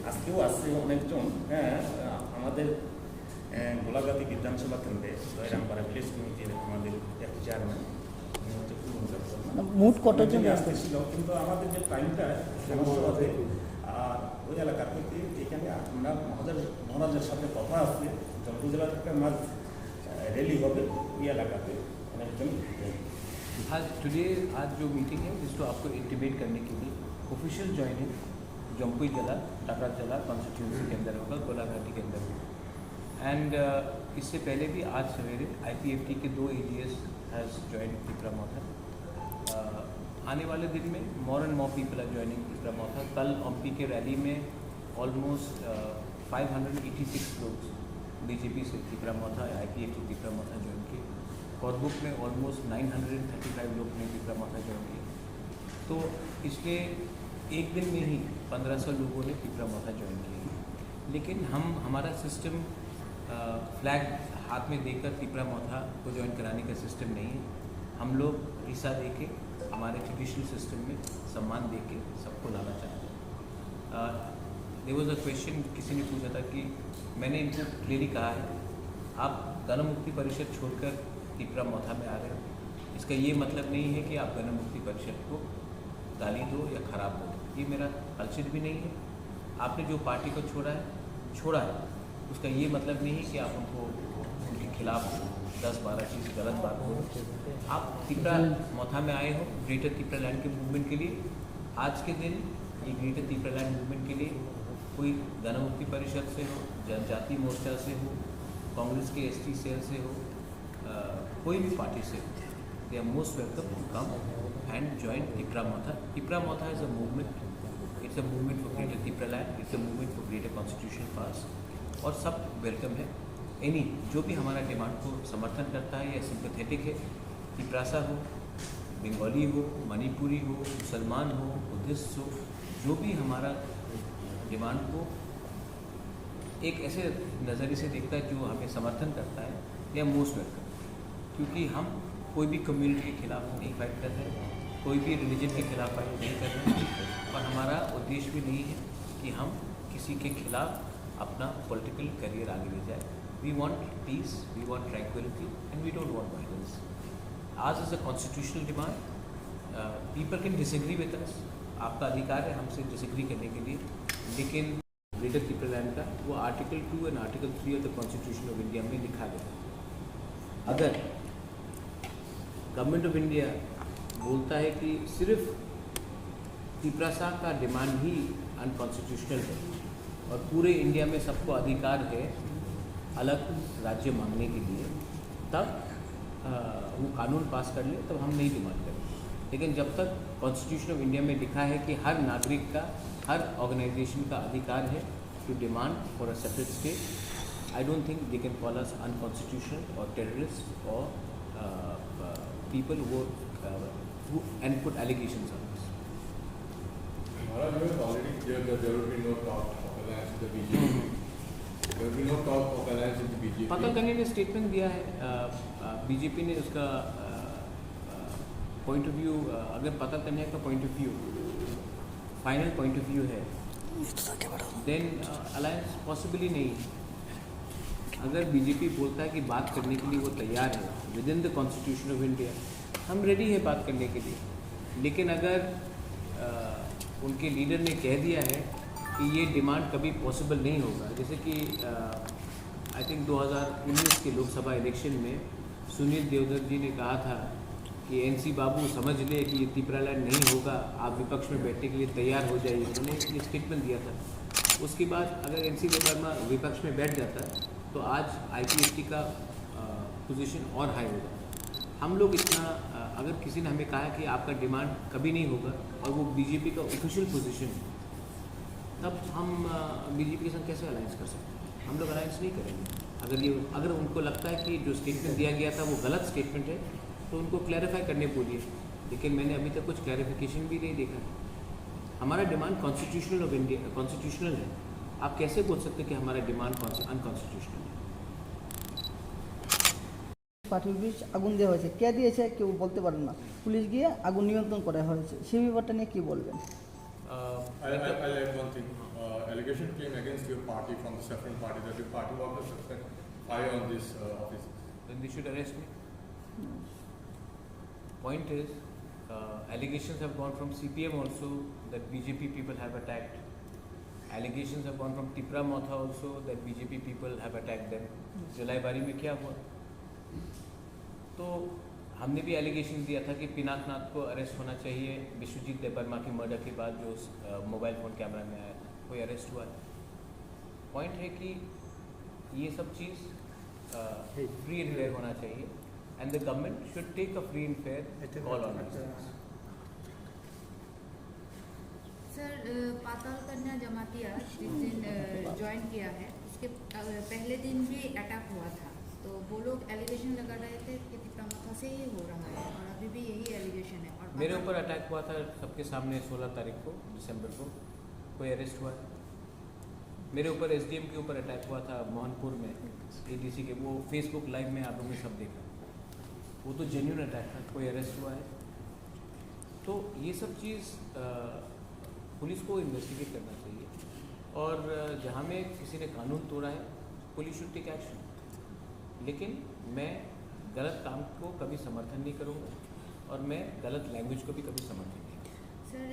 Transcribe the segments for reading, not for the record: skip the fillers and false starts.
আজকেও আসছে অনেকজন। আমাদের গোলাগাতি বিধানসভা কেন্দ্রে রামপাড়া ভিলেজ কমিটির আমাদের এক চেয়ারম্যান মোট কতজন আসতেছিল, কিন্তু আমাদের যে টাইমটা সমস্যা আছে আর ওই এলাকার থেকে এখানে আমরা মহারাজের সাথে কথা আছে উপজেলার একটা মাছ র্যালি হবে ওই এলাকাতে অনেকজন। आज जो मीटिंग है जिसको आपको इंटीमेट करने के लिए ऑफिशियल ज्वाइनिंग जम्पुई जिला टाटा जिला कॉन्स्टिट्यूंसी के अंदर होगा, गोलाघाटी के अंदर होगा। एंड इससे पहले भी आज सवेरे IPFT के 2 ADS has join Tipra Motha. आने वाले दिन में more and more people are joining Tipra Motha. कल OMPI के रैली में ऑलमोस्ट 586 लोग BJP से तिपरा मौथा IPFT तिपरा मौथा ज्वाइन किए। कॉर्बुक में ऑलमोस्ट 935 लोग ने तिपरा मौथा ज्वाइन किया। तो इसके एक दिन में ही 1500 लोगों ने तिपरा मौथा ज्वाइन किया। लेकिन हमारा सिस्टम फ्लैग हाथ में देकर तिपरा मौथा को ज्वाइन कराने का सिस्टम नहीं है। हम लोग हिस्सा दे के हमारे ट्रेडिशनल सिस्टम में सम्मान दे के सबको लाना चाहते हैं। देयर वाज अ क्वेश्चन, किसी ने पूछा था कि मैंने इनको क्लियरली कहा है आप गण मुक्ति परिषद छोड़कर तिपरा मौथा में आ रहे हो, इसका ये मतलब नहीं है कि आप गण मुक्ति परिषद को गाली दो या ख़राब हो। ये मेरा कल्चर भी नहीं है। आपने जो पार्टी को छोड़ा है उसका ये मतलब नहीं है कि आप उनको उनके खिलाफ 10-12 चीज़ गलत बात हो। आप तिपरा मौथा में आए हो ग्रेटर तिपरा लैंड के मूवमेंट के लिए। आज के दिन ये ग्रेटर तिपरा लैंड मूवमेंट के लिए कोई गण मुक्ति परिषद से हो, जनजाति मोर्चा से हो, कांग्रेस के ST सेल से हो, कोई भी पार्टी से हो, they are most welcome to come and join Tipra Motha. Tipra Motha is a movement, it's a movement for greater Tipraland, it's a movement for greater constitution pass, और सब वेलकम है। एनी जो भी हमारा डिमांड को समर्थन करता है या सिंपैथेटिक है, तिपरासा हो, बंगाली हो, मणिपुरी हो, मुसलमान हो, बुद्धिस्ट हो, जो भी हमारा डिमांड को एक ऐसे नज़रिए से देखता है जो हमें समर्थन करता है, या मोस्ट वेलकम। क्योंकि हम कोई भी कम्युनिटी के खिलाफ नहीं फाइट कर रहे, कोई भी रिलीजन के खिलाफ फाइट नहीं कर रहे, और हमारा उद्देश्य भी नहीं है कि हम किसी के खिलाफ अपना पॉलिटिकल करियर आगे ले जाए। We want peace, we want tranquility and we don't want violence. आज is a constitutional demand, people can disagree with us, आपका अधिकार है हमसे डिसएग्री करने के लिए, लेकिन ग्रेटर तिपरा लैंड का वो article 2 and article 3 of the constitution of India में लिखा गया। अगर गवर्नमेंट ऑफ इंडिया बोलता है कि सिर्फ तिपरासा का डिमांड ही अनकॉन्स्टिट्यूशनल है और पूरे इंडिया में सबको अधिकार है अलग राज्य मांगने के लिए, तब वो कानून पास कर ले, तब हम नहीं डिमांड करें। लेकिन जब तक कॉन्स्टिट्यूशन ऑफ इंडिया में लिखा है कि हर नागरिक का, हर ऑर्गेनाइजेशन का अधिकार है to demand for a separate state, I don't think they can call us unconstitutional और टेररिस्ट और people who and put allegations on us. Maharaj, you have already cleared that there will be no talk of alliance with the BJP. There will be no talk of alliance with the BJP. पता करने ने statement दिया है, BJP ने उसका point of view, अगर पता करने का point of view final point of view है, देन अलायंस पॉसिबली नहीं है। अगर BJP बोलता है कि बात करने के लिए वो तैयार है with in the constitution of India, हम रेडी है बात करने के लिए। लेकिन अगर उनके लीडर ने कह दिया है कि ये डिमांड कभी पॉसिबल नहीं होगा, जैसे कि आई थिंक 2019 के लोकसभा इलेक्शन में सुनील देवधर जी ने कहा था कि NC बाबू समझ ले कि ये तिपरा लैंड नहीं होगा, आप विपक्ष में बैठने के लिए तैयार हो जाइए, उन्होंने ये स्टेटमेंट दिया था। उसके बाद अगर NC वर्मा विपक्ष में बैठ जाता है तो आज IPFT का पोजीशन और हाई होगा। हम लोग इतना अगर किसी ने हमें कहा है कि आपका डिमांड कभी नहीं होगा और वो BJP का ऑफिशियल पोजीशन है, तब हम BJP के साथ कैसे अलायंस कर सकते हैं? हम लोग अलायंस नहीं करेंगे। अगर उनको लगता है कि जो स्टेटमेंट दिया गया था वो गलत स्टेटमेंट है तो उनको क्लैरिफाई करने बोलिए, लेकिन मैंने अभी तक कुछ क्लैरिफिकेशन भी नहीं देखा। हमारा demand constitutional of India constitutional है। आप कैसे बोल सकते हैं कि हमारा डिमांड अनकॉन्स्टिट्यूशनल है? পার্টি অফিস আগুন দেওয়া হয়েছে, কে দিয়েছে কেউ বলতে পারেন না, পুলিশ গিয়ে আগুন নিয়ন্ত্রণ করা হয়েছে, সেই ব্যাপারটা নিয়ে কী বলবেন? I'll add one thing. Allegation came against your party from the Saffron party that your party workers have set fire on this office. Then they should arrest me. Point is, allegations have gone from CPM also that BJP people have attacked. Allegations have gone from Tipra Motha also that BJP people have attacked them. जुलाईबारी में क्या हुआ? तो हमने भी allegation दिया था कि पिनाकनाथ को अरेस्ट होना चाहिए विश्वजीत देबबर्मा की मर्डर के बाद जो मोबाइल फ़ोन कैमरा में आया, कोई अरेस्ट हुआ है? पॉइंट है कि ये सब चीज़ फ्री एंड फेयर होना चाहिए and the government should take a free and fair call on this. Sir, Patal Kanya Jamatia जिस दिन ज्वाइन किया है उसके पहले दिन भी अटैक हुआ था, तो वो लोग एलिगेशन लगा रहे थे कि तिप्रा मथा से ही हो रहा है और अभी भी यही एलिगेशन है। और मेरे ऊपर अटैक हुआ था सबके सामने 16 तारीख को दिसंबर को, कोई अरेस्ट हुआ है? मेरे ऊपर एसडीएम के ऊपर अटैक हुआ था मोहनपुर में एडीसी के, वो फेसबुक लाइव में आप लोगों ने सब देखा, वो तो जेन्युइन अटैक था, कोई अरेस्ट हुआ है? तो ये सब चीज़ पुलिस को इन्वेस्टिगेट करना चाहिए और जहाँ में किसी ने कानून तोड़ा है पुलिस शुड टेक एक्शन, लेकिन मैं गलत काम को कभी समर्थन नहीं करूँगा और मैं गलत लैंग्वेज को भी कभी समर्थन नहीं करूँगा। सर,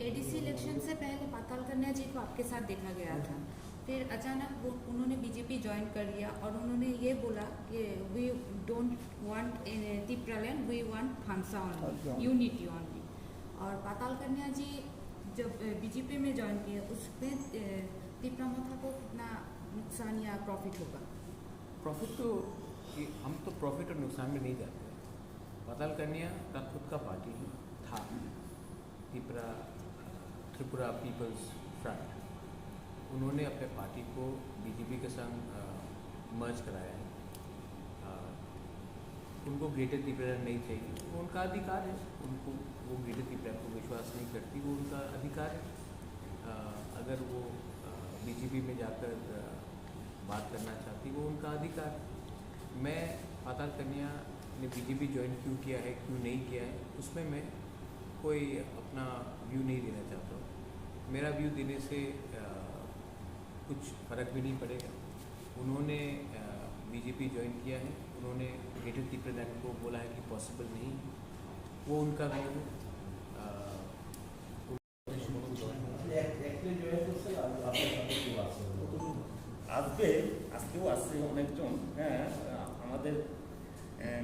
एडीसी इलेक्शन से पहले पाताल कन्या जी को आपके साथ देखा गया था, फिर अचानक वो उन्होंने बीजेपी ज्वाइन कर लिया और उन्होंने ये बोला कि we don't want Tipraland, we want फांसा ओनली, यूनिटी ओनली। और पाताल कन्या जी जब बीजेपी में ज्वाइन किया उसमें तिप्रा मथा को कितना नुकसान या प्रॉफिट होगा? प्रॉफिट तो हम तो प्रॉफिट और नुकसान में नहीं जाते हैं। पाताल कन्या का खुद का पार्टी था, त्रिपुरा पीपल्स फ्रंट, उन्होंने अपने पार्टी को बीजेपी के संग मर्ज कराया है। उनको ग्रेटर त्रिपुरा नहीं चाहिए, वो उनका अधिकार है, उनको वो ग्रेटर त्रिपुरा को विश्वास नहीं करती, वो उनका अधिकार है। अगर वो बीजेपी में जाकर बात करना चाहती, वो उनका अधिकार। मैं पाताल कन्या ने बीजेपी ज्वाइन क्यों किया है, क्यों नहीं किया है, उसमें मैं कोई अपना व्यू नहीं देना चाहता हूँ। मेरा व्यू देने से कुछ फ़र्क भी नहीं पड़ेगा। उन्होंने बीजेपी ज्वाइन किया है, उन्होंने ग्रेटर त्रिपुरा को बोला है कि पॉसिबल नहीं, वो उनका व्यू है। আজকেও আসছে অনেকজন, আমাদের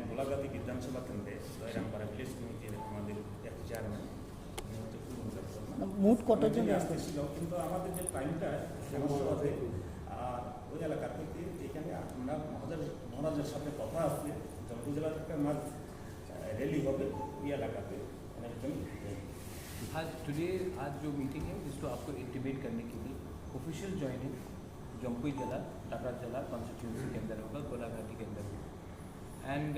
গোলাগাতি বিধানসভা কেন্দ্রে জয়রামপাড়া ভিলেজ কমিটির আমাদের এক চেয়ারম্যান, মোট কতজন আসতেছিল, কিন্তু আমাদের যে টাইমটা সমস্যা আছে আর ওই এলাকার থেকে এখানে আমরা মহারাজের সাথে কথা আছে, উপজেলা থেকে আমার র্যালি হবে ওই এলাকাতে অনেকজন। आज जो मीटिंग है जिसको आपको इंटीमेट करने के लिए ऑफिशियल ज्वाइनिंग जम्पुई जिला, टाटा जिला कॉन्स्टिट्यूंसी के अंदर होगा, गोलाघाटी के अंदर होगा। एंड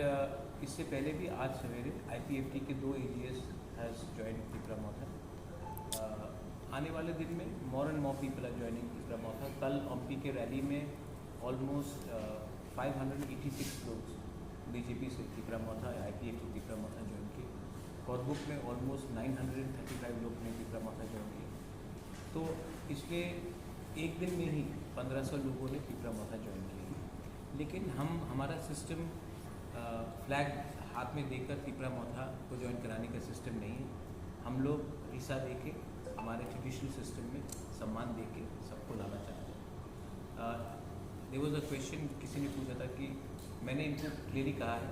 इससे पहले भी आज सवेरे आईपीएफटी के 2 AGS हैज़ ज्वाइन तिप्रा मथा। आने वाले दिन में more and more people are joining Tipra Motha. कल ओमपी के रैली में ऑलमोस्ट 586 लोग बीजेपी से तिप्रा मथा, आईपीएफटी तिप्रा मथा ज्वाइन किए। कॉर्बुक में ऑलमोस्ट 935 लोग ने तिप्रा मथा ज्वाइन किया। तो पिछले एक दिन में ही 1500 लोगों ने तिप्रा मथा ज्वाइन किया। लेकिन हमारा सिस्टम फ्लैग हाथ में देकर तिप्रा मथा को ज्वाइन कराने का सिस्टम नहीं है। हम लोग हिस्सा देके हमारे ट्रेडिशनल सिस्टम में सम्मान देके सबको लाना चाहते हैं। देयर वाज अ क्वेश्चन, किसी ने पूछा था कि मैंने इनको क्लियरली कहा है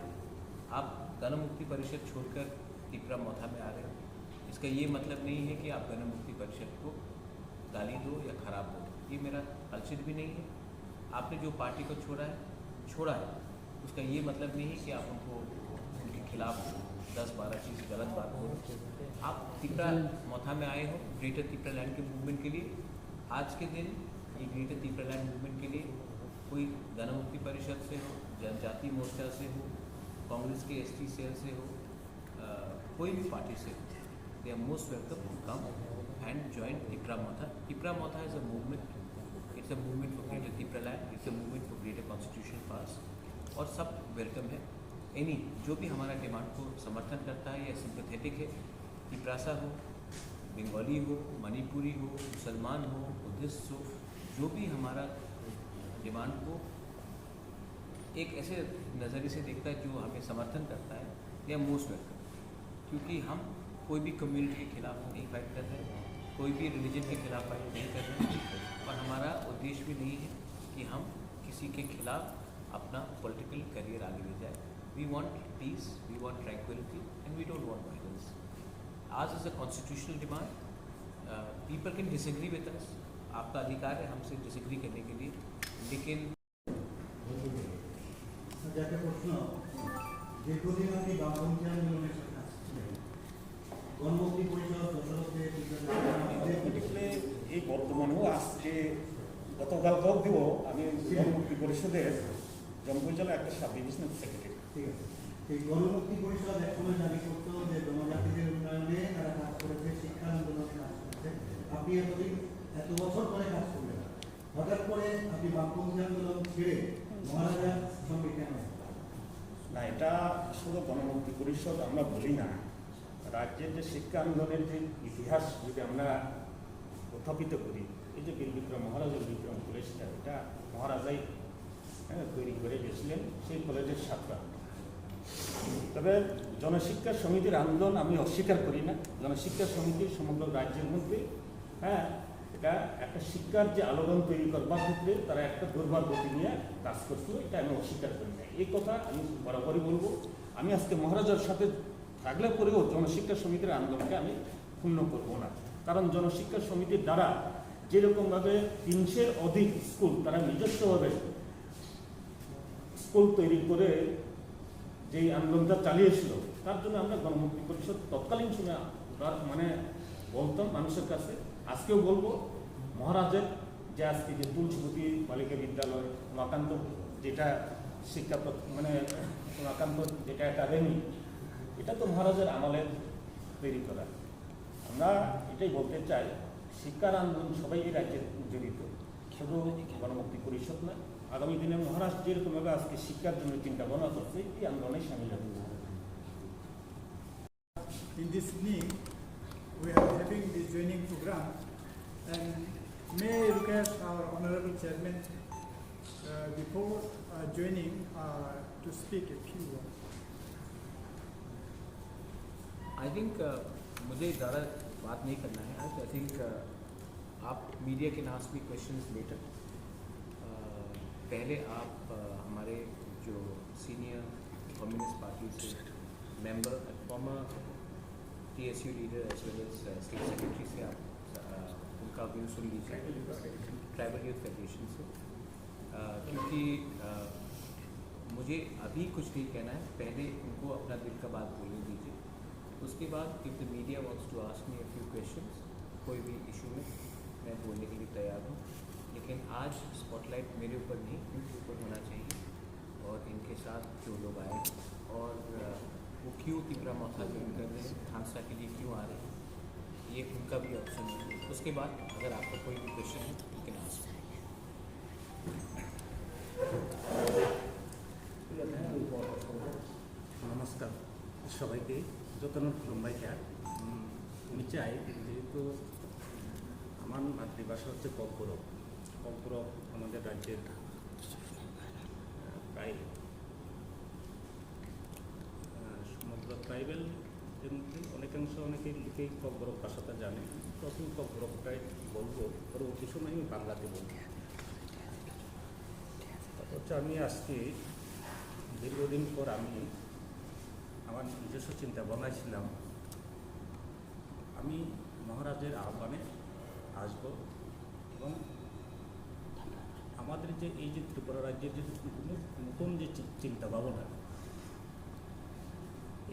आप गण मुक्ति परिषद छोड़कर तिप्रा मथा में आ रहे हो, इसका ये मतलब नहीं है कि आप गण मुक्ति परिषद को गाली दो या ख़राब हो, ये मेरा कल्चर भी नहीं है। आपने जो पार्टी को छोड़ा है उसका ये मतलब नहीं है कि आप उनको उनके खिलाफ 10-12 चीज़ गलत बात हो। आप तिप्रा मथा में आए हो ग्रेटर तिप्रा लैंड के मूवमेंट के लिए। आज के दिन ये ग्रेटर तिप्रा लैंड मूवमेंट के लिए कोई गण मुक्ति परिषद से हो, जनजाति मोर्चा से हो, कांग्रेस के ST सेल से हो, कोई भी पार्टी से हो, they are most welcome to come and join Tipra Motha. Tipra Motha is a movement. It's a movement for greater Tipra land. It's a movement for greater constitutional pass. और सब welcome है। Any जो भी हमारा demand को समर्थन करता है या सिंपैथेटिक है, तिपरासा हो, बंगाली हो, मणिपुरी हो, मुसलमान हो, बुद्धिस्ट हो, जो भी हमारा डिमांड को एक ऐसे नज़रिए से देखता है जो हमें समर्थन करता है या मोस्ट वेलकम, क्योंकि हम कोई भी कम्युनिटी के खिलाफ नहीं फाइट कर रहे, कोई भी रिलीजन के खिलाफ फाइट नहीं कर रहे, और हमारा उद्देश्य भी नहीं है कि हम किसी के खिलाफ अपना पॉलिटिकल करियर आगे ले जाए. We want peace, we want tranquility and we don't want violence. आज is a constitutional demand. People can disagree with us, आपका अधिकार है हमसे डिसएग्री करने के लिए, लेकिन একটা প্রশ্ন, দীর্ঘদিন আপনি বামপন্থী আন্দোলনের সাথে আসছিলেন, গণমুক্তি পরিষদ দশরথে এই বর্তমানেও আজকে গতকাল দিও আমি গণমুক্তি পরিষদের জম্মু জেলা একটা সাব ডিভিশনাল সেক্রেটারি। ঠিক আছে, এই গণমুক্তি পরিষদ একসময় দাবি করতো যে জনজাতিদের উন্নয়নে তারা কাজ করেছে, শিক্ষা আন্দোলনে কাজ করেছে। আপনি এত বছর পরে কাজ করলেন, হঠাৎ করে আপনি বামপন্থী আন্দোলন ছেড়ে মহারাজার সঙ্গে কেন? না, এটা শুধু গণমুক্তি পরিষদ আমরা বলি না, রাজ্যের যে শিক্ষা আন্দোলনের যে ইতিহাস যদি আমরা উত্থাপিত করি, এই যে বীর বিক্রম মহারাজের বিক্রম কলেজটা, এটা মহারাজাই তৈরি করে গেছিলেন, সেই কলেজের ছাত্র। তবে জনশিক্ষা সমিতির আন্দোলন আমি অস্বীকার করি না। জনশিক্ষা সমিতি সমগ্র রাজ্যের মধ্যে এটা একটা শিক্ষার যে আলোড়ন তৈরি করবার ক্ষেত্রে তারা একটা দুর্বার গতি নিয়ে কাজ করছিল, এটা আমি অস্বীকার করি না। এই কথা আমি বরাবরই বলবো। আমি আজকে মহারাজার সাথে থাকলে পরেও জনশিক্ষা সমিতির আন্দোলনকে আমি ক্ষুণ্ণ করবো না, কারণ জনশিক্ষা সমিতির দ্বারা যেরকমভাবে 300-এর অধিক স্কুল তারা নিজস্বভাবে স্কুল তৈরি করে যেই আন্দোলনটা চালিয়েছিল, তার জন্য আমরা গণমুক্তি পরিষদ তৎকালীন সময় মানে বলতাম মানুষের কাছে, আজকেও বলবো, মহারাজের যে আজকে যে তুলসীপতি বালিকা বিদ্যালয়, উমাকান্ত যেটা শিক্ষা মানে উমাকান্ত যেটা একাডেমি, এটা তো মহারাজের আমলে তৈরি করা। আমরা এটাই বলতে চাই, শিক্ষার আন্দোলন সবাই এই রাজ্যে জড়িত, শুধু গণমুক্তি পরিষদ না। আগামী দিনে মহারাজ যেরকমভাবে আজকে শিক্ষার জন্য চিন্তা ভাবনা করছে, এই আন্দোলনে সামিল হবে। In this evening, we are having this joining program, and may I request our honorable chairman before joining to speak a few words. I think मुझे ज़्यादा बात नहीं करना है आज. आई थिंक आप मीडिया के नाम भी क्वेश्चंस लेटर. पहले आप हमारे जो सीनियर कम्युनिस्ट पार्टी से member, former TSU leader as well as state secretary से आप उनका व्यू सुन लीजिए, ट्राइबल यूथ फेडरेशन से, क्योंकि मुझे अभी कुछ नहीं कहना है, पहले उनको अपना दिल का बात बोलने दीजिए. उसके बाद if the media wants to ask me a few questions, कोई भी इशू में मैं बोलने के लिए तैयार हूँ, लेकिन आज स्पॉटलाइट मेरे ऊपर नहीं, उनके ऊपर होना चाहिए, और इनके साथ जो लोग आए और वो क्यों तिपरा मौका ज्वाइन कर रहे हैं, खानसा के लिए क्यों आ रहे हैं, ये उनका भी ऑप्शन है. उसके बाद अगर आपका कोई भी क्वेश्चन है तो कैन आस्क. নমস্কার সবাইকে, যতন খুলুম্বাইকা। আমি চাই, যেহেতু আমার মাতৃভাষা হচ্ছে ককবরক, ককবরক আমাদের রাজ্যের প্রায় সমগ্র ট্রাইবেল এর মধ্যে অনেকে লোকেই ককবরক ভাষাটা জানে। প্রথম ককবরকটাই বলবো, পরবর্তী সময় আমি বাংলাতে বলবো। অথচ আমি আজকে দীর্ঘদিন পর আমি আমার নিজস্ব চিন্তা ভাবনা ছিলাম, আমি মহারাজের আহ্বানে আসব এবং আমাদের যে এই যে ত্রিপুরা রাজ্যের যে নতুন যে চিন্তা ভাবনা,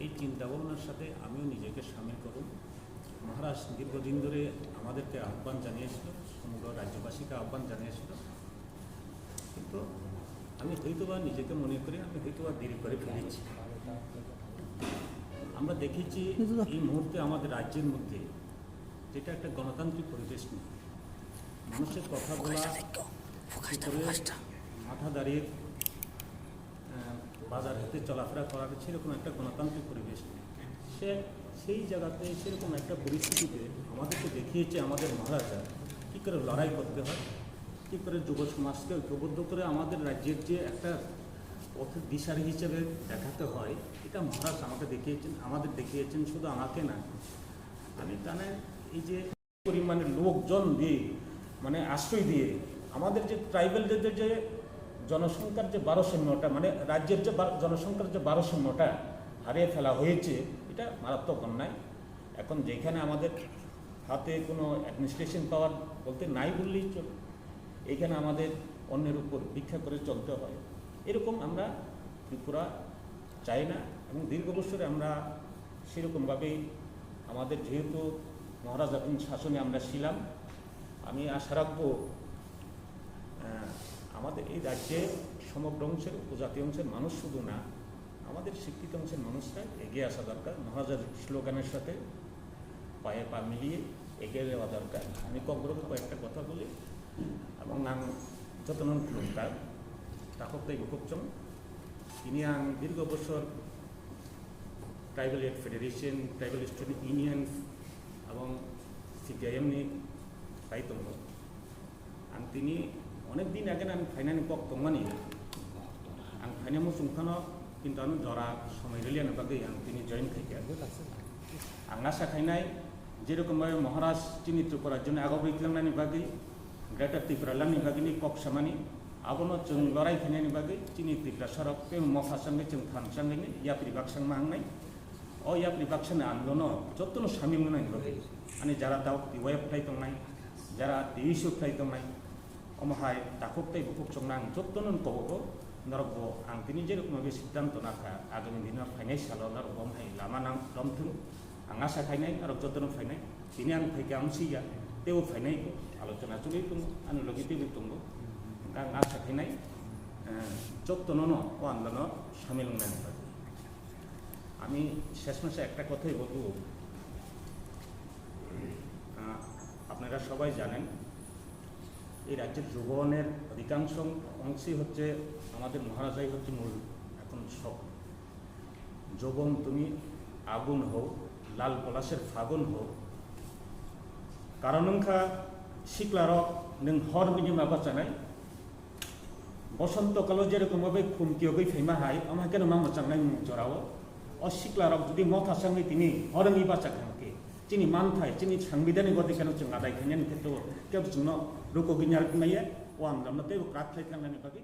এই চিন্তা ভাবনার সাথে আমিও নিজেকে সামিল করব। মহারাজ দীর্ঘদিন ধরে আমাদেরকে আহ্বান জানিয়েছিল, সমগ্র রাজ্যবাসীকে আহ্বান জানিয়েছিল, কিন্তু আমি হয়তোবা নিজেকে মনে করি আমি হয়তোবা দেরি করে ফেলেছি। আমরা দেখেছি এই মুহূর্তে আমাদের রাজ্যের মধ্যে যেটা একটা গণতান্ত্রিক পরিবেশ নেই, মানুষের কথা বলা, মাথা দাঁড়িয়ে বাজার হাতে চলাফেরা করার সেরকম একটা গণতান্ত্রিক পরিবেশ নেই। সেই জায়গাতে সেরকম একটা পরিস্থিতিতে আমাদেরকে দেখিয়েছে আমাদের মহারাজা কী করে লড়াই করতে হয়, কী করে যুব সমাজকে ঐক্যবদ্ধ করে আমাদের রাজ্যের যে একটা পথের দিশারি হিসেবে দেখাতে হয়, এটা মহারাজ আমাকে দেখিয়েছেন, শুধু আমাকে না। আমি জানেন এই যে পরিমাণে লোকজন দিয়ে মানে আশ্রয় দিয়ে আমাদের যে ট্রাইবেলদের যে জনসংখ্যার যে 1200টা মানে রাজ্যের যে জনসংখ্যার যে 1200টা হারিয়ে ফেলা হয়েছে, এটা মারাত্মক অন্যায়। এখন যেখানে আমাদের হাতে কোনো অ্যাডমিনিস্ট্রেশন পাওয়ার বলতে নাই বললেই চলে, এইখানে আমাদের অন্যের উপর ভিক্ষা করে চলতে হয়, এরকম আমরা ত্রিপুরা চাই না। এবং দীর্ঘ বছরে আমরা সেরকমভাবেই আমাদের যেহেতু মহারাজাধীন শাসনে আমরা ছিলাম, আমি আশা রাখবো আমাদের এই রাজ্যে সমগ্র অংশের উপজাতি অংশের মানুষ শুধু না, আমাদের শিক্ষিত অংশের মানুষরা এগিয়ে আসা দরকার। মহারাজার স্লোগানের সাথে পায়ে পা মিলিয়ে এগিয়ে যাওয়া দরকার। আমি কয়েকটা কথা বলি এবং যতন খুলুনকার তাকতাই বুকুকচম তিনি দীর্ঘ বছর ট্রাইবেল এড ফেডারেশন, ট্রাইবেল স্টুডেন্ট ইউনিয়ন এবং সিপিআইএমনি পাইতম তিনি অনেক দিন আগে আমি ফাইনানি পক তংমানি ফাইনামो सुंखानो কিন্তু আমি জরা সময় রেলিয়ানো বাকি তিনি জয়েন খাইকে আশা খাইনাই যেরকমভাবে মহারাজ চিনি ত্রিপুরার জন্য আগাবैख्लांनायनि बागै ग्रेटर त्रिपुरानि बागैनि कक्सामानि आबोनो जों लड़ाई खाइनायनि बागै चिनि त्रिपुरा सरक पे मफासांनि जों थांसांनि याप्रि बाक्सां मांनाय अ याप्रि बाक्सानि आन्दोलन जत्तनो सामिल मोननायनि बागै आनि जारा दाव दिवाय फ्लाइ दंनाय जारा दिसु फ्लाइ दंनाय अमहाय दाखकताय बुकुकचंनां जत्तनो कबो नरगो आं तिनि जेरकमभाबे सिद्धांत नाखा आगामी दिनाव फाइनाय सालाव नरगो हाय लामा नां लमथुं आं आशा खाइनाय आरो जत्तनो फाइनाय तिनि आं फैके आं सिया तेव फाइनाय आलोचना चलै दं आं लगे तेव दं आं आशा खाइनाय जत्तनो ও আন্দোলন সামিল হলেন। আমি শেষ মাসে একটা কথাই বলবো, আপনারা সবাই জানেন এই রাজ্যের যৌবনের অধিকাংশ অংশই হচ্ছে আমাদের মহারাজাই হচ্ছে মূল এখন সব। যৌবন তুমি আগুন হোক, লাল পলাশের ফাগুন হোক, কারণ নংখা সিকলারক নों हर बिनि माबा जानाय बसन्तकाल जेरकमभाबे खुमकियोगै फैमा हाय आमाके मा मोजांनाय जराव अ सिकलारक जुदि मथासांनि तिनि हरनि बाचा खांके चिनि मानथाय चिनि संविधानिक अधिकार जों आदाय खायनायनि खेत्रआव केब जोंनो रुको गिनार नाया ओ आं दामनाते क्राक खायखांनायनि बागै